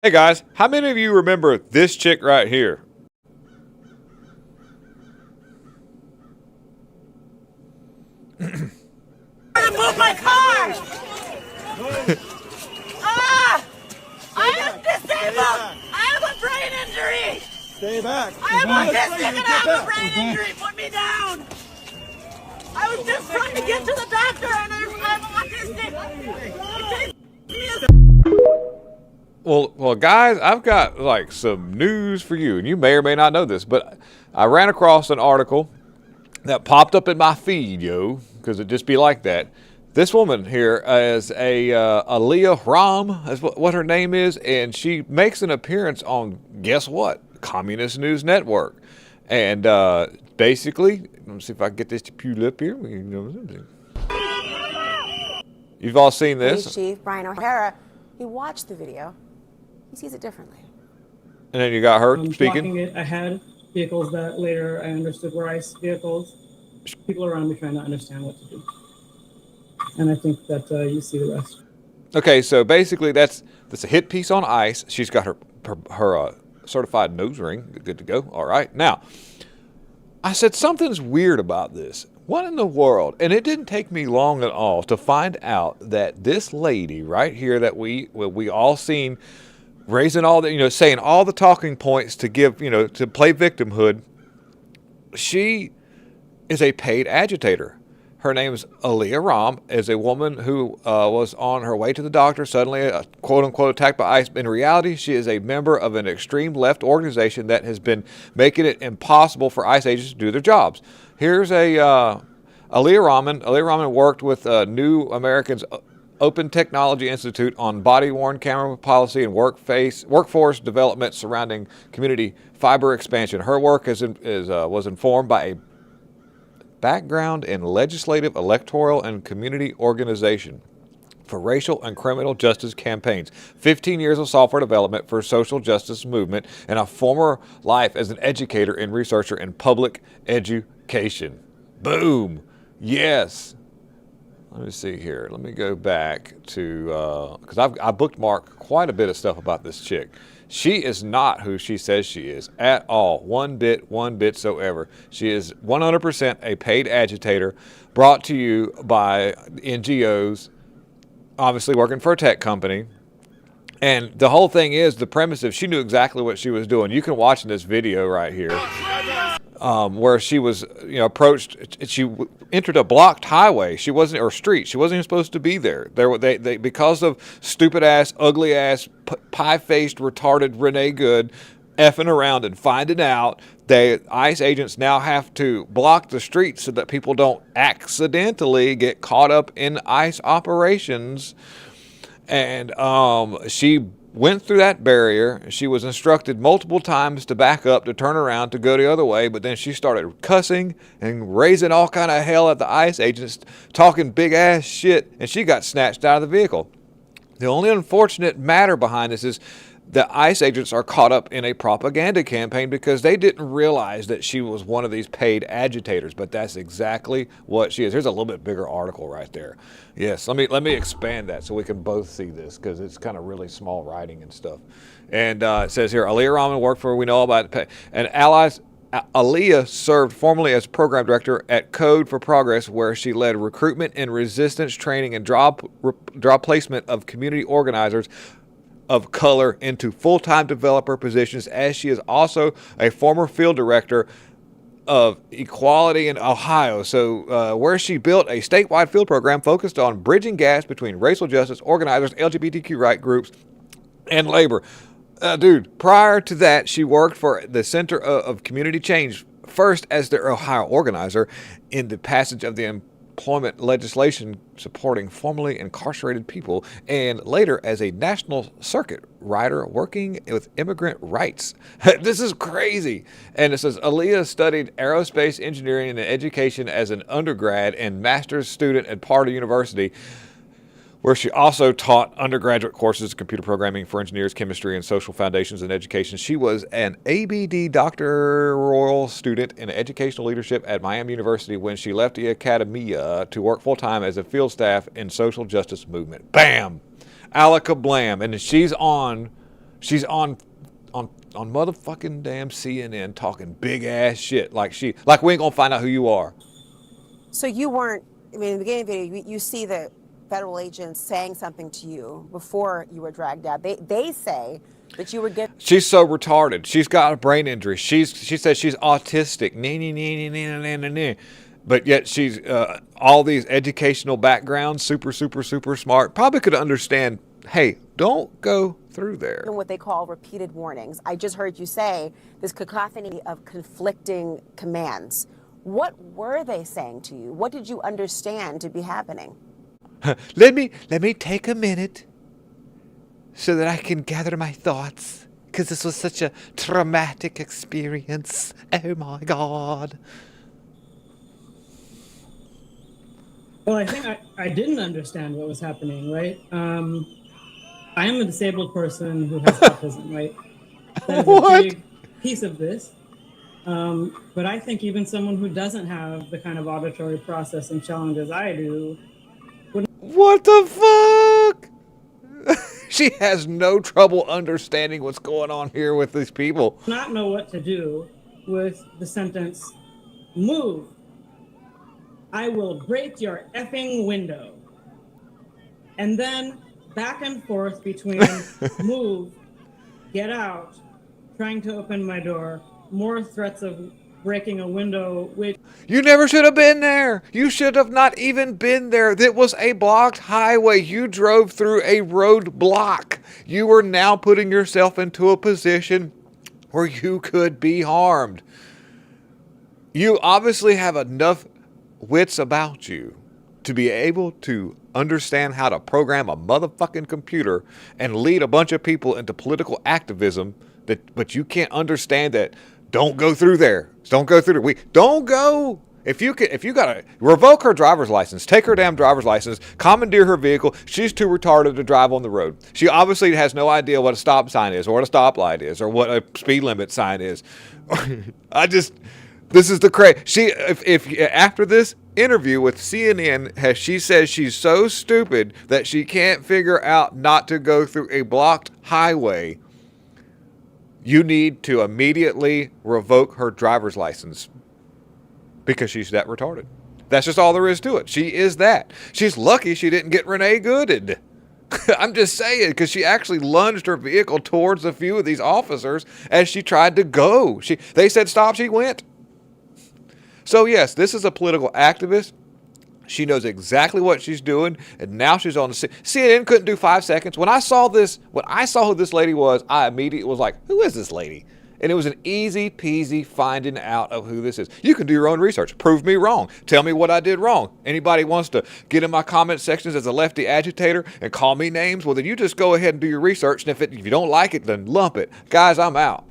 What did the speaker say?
Hey guys, how many of you remember this chick right here? Move my car! Ah! I am disabled! I have a brain injury! Stay back. I am autistic and I have a brain injury! Put me down! I was just trying to get to the doctor and I'm autistic! It takes me a Well, guys, I've got like some news for you, and you may or may not know this, but I ran across an article that popped up in my feed, because it just be like that. This woman here is a Aliya Ram, is what her name is, and she makes an appearance on, guess what, Communist News Network. And basically, let me see if I can get this to pull up here. You've all seen this. Police Chief Brian O'Hara, he watched the video. He sees it differently. And then you got her Blocking speaking. it ahead, vehicles that later I understood were ICE vehicles. People around me trying to understand what to do. And I think that you see the rest. Okay, so basically that's a hit piece on ICE. She's got her certified nose ring, good to go. All right. Now, I said something's weird about this. What in the world? And it didn't take me long at all to find out that this lady right here that we all seen raising all the, saying all the talking points to give, to play victimhood, she is a paid agitator. Her name's Aliya Ram, is a woman who was on her way to the doctor, suddenly quote-unquote attacked by ICE. In reality, she is a member of an extreme left organization that has been making it impossible for ICE agents to do their jobs. Here's Aliya Rahman. Aliya Rahman worked with New Americans Open Technology Institute on body-worn camera policy and workforce development surrounding community fiber expansion. Her work was informed by a background in legislative, electoral, and community organization for racial and criminal justice campaigns, 15 years of software development for social justice movement, and a former life as an educator and researcher in public education. Boom. Yes. Let me see here. Let me go back to, because I bookmarked quite a bit of stuff about this chick. She is not who she says she is at all, one bit soever. She is 100% a paid agitator brought to you by NGOs, obviously working for a tech company. And the whole thing is, the premise of she knew exactly what she was doing. You can watch in this video right here. Where she was, approached. She entered a blocked highway. She wasn't, or street. She wasn't even supposed to be there. They because of stupid ass, ugly ass, pie-faced, retarded Renee Good effing around and finding out. ICE agents now have to block the streets so that people don't accidentally get caught up in ICE operations. And she went through that barrier. She was instructed multiple times to back up, to turn around, to go the other way, but then she started cussing and raising all kind of hell at the ICE agents, talking big ass shit, and she got snatched out of the vehicle. The only unfortunate matter behind this is the ICE agents are caught up in a propaganda campaign because they didn't realize that she was one of these paid agitators, but that's exactly what she is. Here's a little bit bigger article right there. Yes, let me expand that so we can both see this because it's kind of really small writing and stuff. And it says here, Aliya Rahman worked for, we know about it, and allies. Aliya served formerly as program director at Code for Progress, where she led recruitment and resistance training and job placement of community organizers of color into full-time developer positions, as she is also a former field director of equality in Ohio. So where she built a statewide field program focused on bridging gaps between racial justice organizers, LGBTQ right groups, and labor. Dude, prior to that, she worked for the Center of Community Change, first as their Ohio organizer in the passage of the employment legislation supporting formerly incarcerated people, and later as a national circuit rider working with immigrant rights. This is crazy. And it says Aliya studied aerospace engineering and education as an undergrad and master's student at Pardue University, where she also taught undergraduate courses in computer programming for engineers, chemistry, and social foundations in education. She was an ABD doctoral student in educational leadership at Miami University when she left the academia to work full-time as a field staff in social justice movement. Bam! Alaka blam. And she's on She's on motherfucking damn CNN talking big ass shit like we ain't gonna find out who you are. So you weren't, I mean, in the beginning of the video, you see the federal agents saying something to you before you were dragged out. They say that you were getting... She's so retarded. She's got a brain injury. She says she's autistic. But yet she's all these educational backgrounds, super smart. Probably could understand, hey, don't go through there. What they call repeated warnings. I just heard you say this cacophony of conflicting commands. What were they saying to you? What did you understand to be happening? Let me take a minute so that I can gather my thoughts, because this was such a traumatic experience. Oh my God. Well, I think I didn't understand what was happening, right? I am a disabled person who has autism, right? That is a big piece of this. But I think even someone who doesn't have the kind of auditory processing challenges I do. What the fuck? She has no trouble understanding what's going on here with these people. Not know what to do with the sentence, move. I will break your effing window. And then back and forth between move, get out, trying to open my door, more threats of breaking a window, which... You never should have been there. You should have not even been there. It was a blocked highway. You drove through a roadblock. You are now putting yourself into a position where you could be harmed. You obviously have enough wits about you to be able to understand how to program a motherfucking computer and lead a bunch of people into political activism, but you can't understand that. Don't go through there. Don't go through there. Don't go. If you gotta revoke her driver's license, take her damn driver's license, commandeer her vehicle. She's too retarded to drive on the road. She obviously has no idea what a stop sign is, or what a stoplight is, or what a speed limit sign is. This is the crazy. If after this interview with CNN, she says she's so stupid that she can't figure out not to go through a blocked highway, you need to immediately revoke her driver's license because she's that retarded. That's just all there is to it. She is that. She's lucky she didn't get Renee Gooded. I'm just saying, because she actually lunged her vehicle towards a few of these officers as she tried to go. They said stop, she went. So yes, this is a political activist. She knows exactly what she's doing, and now she's on the CNN. Couldn't do 5 seconds. When I saw who this lady was, I immediately was like, "Who is this lady?" And it was an easy peasy finding out of who this is. You can do your own research. Prove me wrong. Tell me what I did wrong. Anybody wants to get in my comment sections as a lefty agitator and call me names? Well, then you just go ahead and do your research, and if you don't like it, then lump it. Guys, I'm out.